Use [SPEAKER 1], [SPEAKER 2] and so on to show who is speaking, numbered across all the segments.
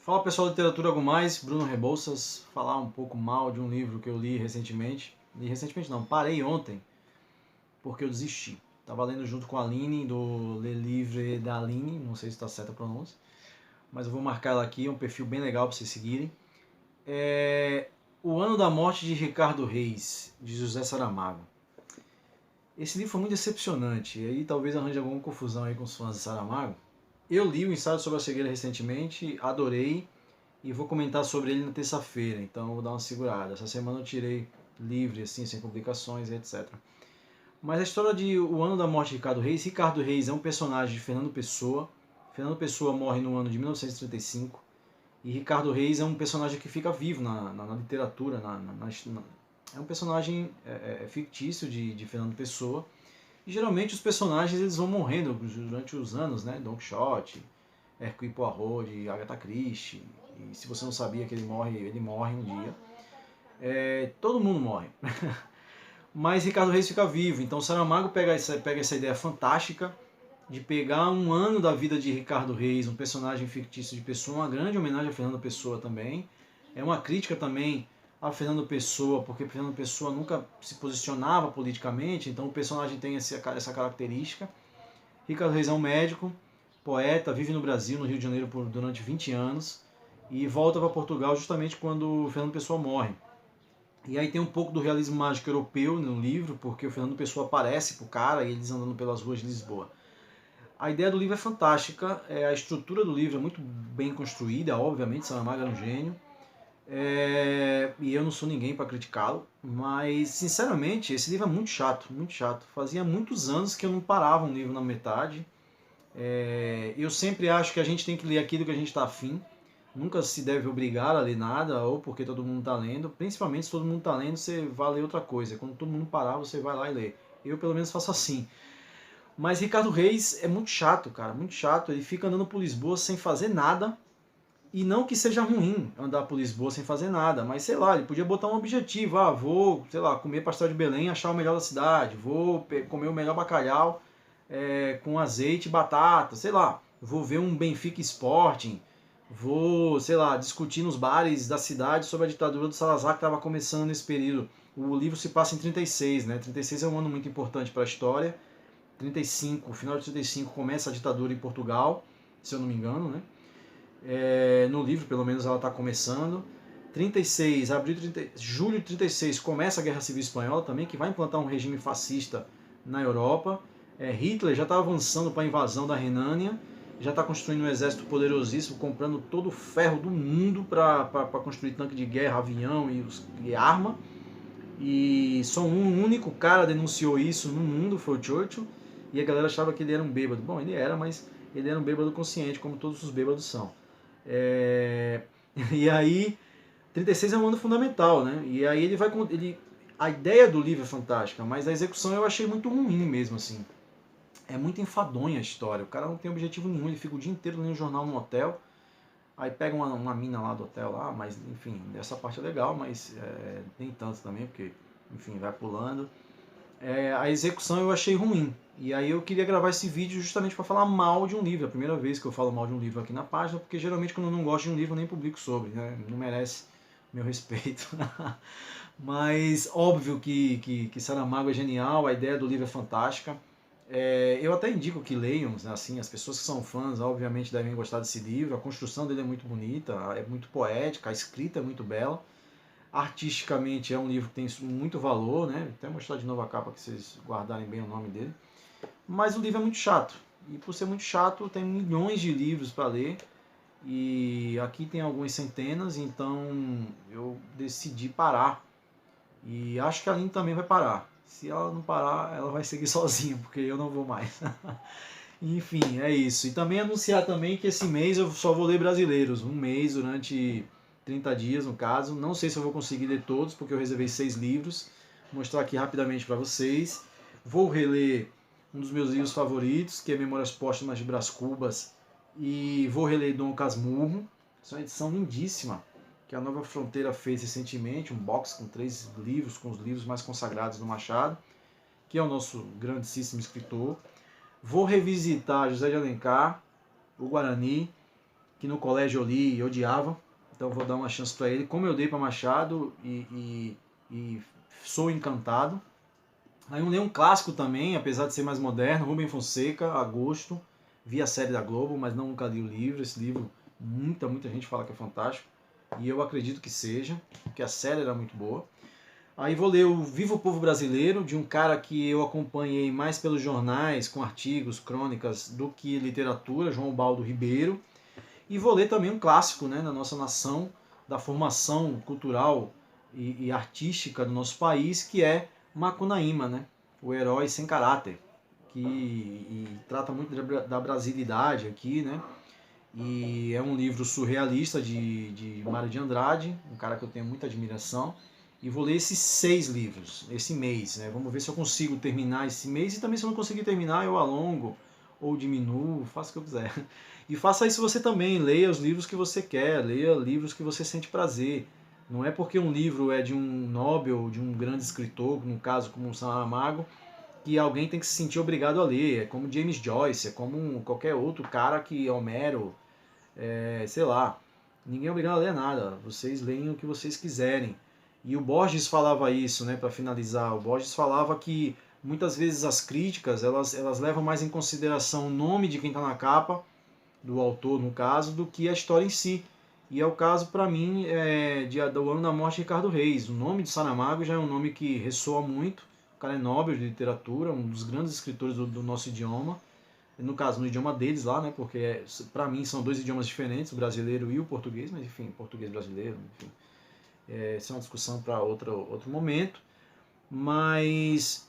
[SPEAKER 1] Fala pessoal, Literatura Algo Mais, Bruno Rebouças, falar um pouco mal de um livro que eu li recentemente. Li recentemente não, parei ontem, porque eu desisti. Estava lendo junto com a Aline, do Le Livre da Aline, não sei se está certa a pronúncia, mas eu vou marcar ela aqui, é um perfil bem legal para vocês seguirem. O Ano da Morte de Ricardo Reis, de José Saramago. Esse livro foi muito decepcionante, e aí talvez arranje alguma confusão aí com os fãs de Saramago. Eu li o Ensaio sobre a Cegueira recentemente, adorei, e vou comentar sobre ele na terça-feira, então eu vou dar uma segurada. Essa semana eu tirei livre, assim, sem complicações, etc. Mas a história de O Ano da Morte de Ricardo Reis é um personagem de Fernando Pessoa. Fernando Pessoa morre no ano de 1935 e Ricardo Reis é um personagem que fica vivo na literatura, é um personagem fictício de Fernando Pessoa. E geralmente os personagens eles vão morrendo durante os anos, né? Don Quixote, Hercule Poirot, de Agatha Christie. E se você não sabia que ele morre um dia. Todo mundo morre. Mas Ricardo Reis fica vivo. Então Saramago pega essa ideia fantástica de pegar um ano da vida de Ricardo Reis, um personagem fictício de Pessoa, uma grande homenagem a Fernando Pessoa também. É uma crítica também a Fernando Pessoa, porque Fernando Pessoa nunca se posicionava politicamente, então o personagem tem essa característica. Ricardo Reis é um médico, poeta, vive no Brasil, no Rio de Janeiro, durante 20 anos e volta para Portugal justamente quando o Fernando Pessoa morre. E aí tem um pouco do realismo mágico europeu no livro, porque o Fernando Pessoa aparece pro cara e eles andando pelas ruas de Lisboa. A ideia do livro é fantástica, a estrutura do livro é muito bem construída, obviamente, Saramago é um gênio, e eu não sou ninguém para criticá-lo, mas sinceramente esse livro é muito chato, muito chato. Fazia muitos anos que eu não parava um livro na metade. Eu sempre acho que a gente tem que ler aquilo que a gente está afim. Nunca se deve obrigar a ler nada, ou porque todo mundo está lendo. Principalmente se todo mundo está lendo, você vai ler outra coisa. Quando todo mundo parar, você vai lá e lê. Eu pelo menos faço assim. Mas Ricardo Reis é muito chato, cara, muito chato. Ele fica andando por Lisboa sem fazer nada. E não que seja ruim andar por Lisboa sem fazer nada, mas sei lá, ele podia botar um objetivo. Ah, vou, sei lá, comer pastel de Belém, achar o melhor da cidade. Vou comer o melhor bacalhau com azeite e batata, sei lá. Vou ver um Benfica Sporting. Vou, sei lá, discutir nos bares da cidade sobre a ditadura do Salazar que estava começando nesse período. O livro se passa em 36, né? 36 é um ano muito importante para a história. 35, final de 35 começa a ditadura em Portugal, se eu não me engano, né? No livro, pelo menos, ela está começando. 36, julho de 36 começa a Guerra Civil Espanhola também, que vai implantar um regime fascista na Europa. Hitler já está avançando para a invasão da Renânia, já está construindo um exército poderosíssimo, comprando todo o ferro do mundo para construir tanque de guerra, avião e arma. E só um único cara denunciou isso no mundo, foi o Churchill, e a galera achava que ele era um bêbado. Bom, ele era, mas ele era um bêbado consciente, como todos os bêbados são. E aí, 36 é um ano fundamental, né? E aí a ideia do livro é fantástica, mas a execução eu achei muito ruim mesmo, assim. É muito enfadonha a história. O cara não tem objetivo nenhum, ele fica o dia inteiro lendo jornal no hotel. Aí pega uma mina lá do hotel lá, mas enfim, essa parte é legal, mas nem tanto também, porque enfim, vai pulando. A execução eu achei ruim. E aí eu queria gravar esse vídeo justamente para falar mal de um livro. É a primeira vez que eu falo mal de um livro aqui na página, porque geralmente quando eu não gosto de um livro eu nem publico sobre, né? Não merece meu respeito. Mas óbvio que Saramago é genial, a ideia do livro é fantástica. Eu até indico que leiam, né, assim, as pessoas que são fãs obviamente devem gostar desse livro, a construção dele é muito bonita, é muito poética, a escrita é muito bela, artisticamente é um livro que tem muito valor, né? Vou até mostrar de novo a capa para vocês guardarem bem o nome dele, mas o livro é muito chato, e por ser muito chato tem milhões de livros para ler, e aqui tem algumas centenas, então eu decidi parar, e acho que a Aline também vai parar. Se ela não parar, ela vai seguir sozinha, porque eu não vou mais. Enfim, é isso. E também anunciar também que esse mês eu só vou ler brasileiros. Um mês, durante 30 dias, no caso. Não sei se eu vou conseguir ler todos, porque eu reservei 6 livros. Vou mostrar aqui rapidamente para vocês. Vou reler um dos meus livros favoritos, que é Memórias Póstumas de Brás Cubas. E vou reler Dom Casmurro. Essa é uma edição lindíssima, que a Nova Fronteira fez recentemente, um box com 3 livros, com os livros mais consagrados do Machado, que é o nosso grandíssimo escritor. Vou revisitar José de Alencar, o Guarani, que no colégio eu li e odiava, então vou dar uma chance para ele, como eu dei para Machado, e sou encantado. Aí eu li um clássico também, apesar de ser mais moderno, Rubem Fonseca, Agosto. Vi a série da Globo, mas nunca li o livro. Esse livro, muita gente fala que é fantástico. E eu acredito que seja, porque a série era muito boa. Aí vou ler o Viva o Povo Brasileiro, de um cara que eu acompanhei mais pelos jornais, com artigos, crônicas, do que literatura, João Baldo Ribeiro. E vou ler também um clássico, né, na nossa nação, da formação cultural e artística do nosso país, que é Macunaíma, né, o herói sem caráter, que trata muito da brasilidade aqui, né, e é um livro surrealista de Mário de Andrade, um cara que eu tenho muita admiração. E vou ler esses 6 livros, esse mês, né? Vamos ver se eu consigo terminar esse mês. E também, se eu não conseguir terminar, eu alongo ou diminuo, faço o que eu quiser. E faça isso você também, leia os livros que você quer, leia livros que você sente prazer. Não é porque um livro é de um Nobel, de um grande escritor, no caso como o Saramago, que alguém tem que se sentir obrigado a ler. É como James Joyce, é como qualquer outro cara que Homero, sei lá. Ninguém é obrigado a ler nada, vocês leem o que vocês quiserem. E o Borges falava isso, né, para finalizar. O Borges falava que muitas vezes as críticas elas levam mais em consideração o nome de quem está na capa, do autor no caso, do que a história em si. E é o caso para mim do ano da morte de Ricardo Reis. O nome de Saramago já é um nome que ressoa muito. O cara é Nobel de literatura, um dos grandes escritores do nosso idioma. No caso, no idioma deles lá, né? Porque para mim são 2 idiomas diferentes, o brasileiro e o português, mas enfim, português brasileiro, enfim. Essa é uma discussão para outro momento. Mas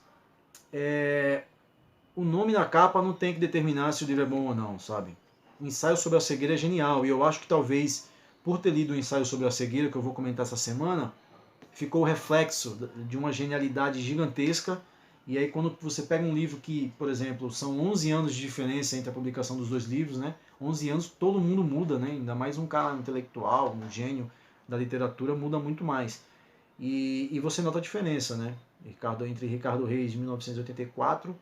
[SPEAKER 1] o nome da capa não tem que determinar se o livro é bom ou não, sabe? O ensaio sobre a cegueira é genial, e eu acho que talvez, por ter lido o ensaio sobre a cegueira, que eu vou comentar essa semana, ficou o reflexo de uma genialidade gigantesca. E aí quando você pega um livro que, por exemplo, são 11 anos de diferença entre a publicação dos 2 livros, né? 11 anos todo mundo muda, né? Ainda mais um cara intelectual, um gênio da literatura muda muito mais. E você nota a diferença, né? Entre Ricardo Reis de 1984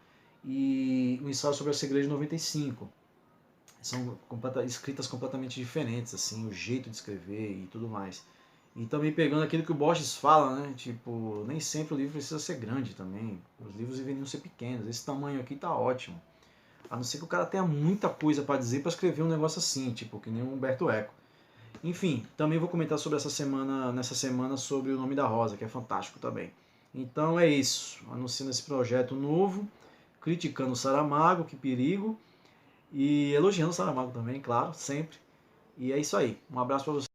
[SPEAKER 1] e o ensaio sobre a cegueira de 95. São escritas completamente diferentes, assim, o jeito de escrever e tudo mais. E também pegando aquilo que o Borges fala, né? Tipo, nem sempre o livro precisa ser grande também. Os livros deveriam ser pequenos. Esse tamanho aqui tá ótimo. A não ser que o cara tenha muita coisa para dizer para escrever um negócio assim, tipo, que nem o Humberto Eco. Enfim, também vou comentar sobre nessa semana sobre o Nome da Rosa, que é fantástico também. Então é isso. Anunciando esse projeto novo, criticando o Saramago, que perigo, e elogiando o Saramago também, claro, sempre. E é isso aí. Um abraço para você.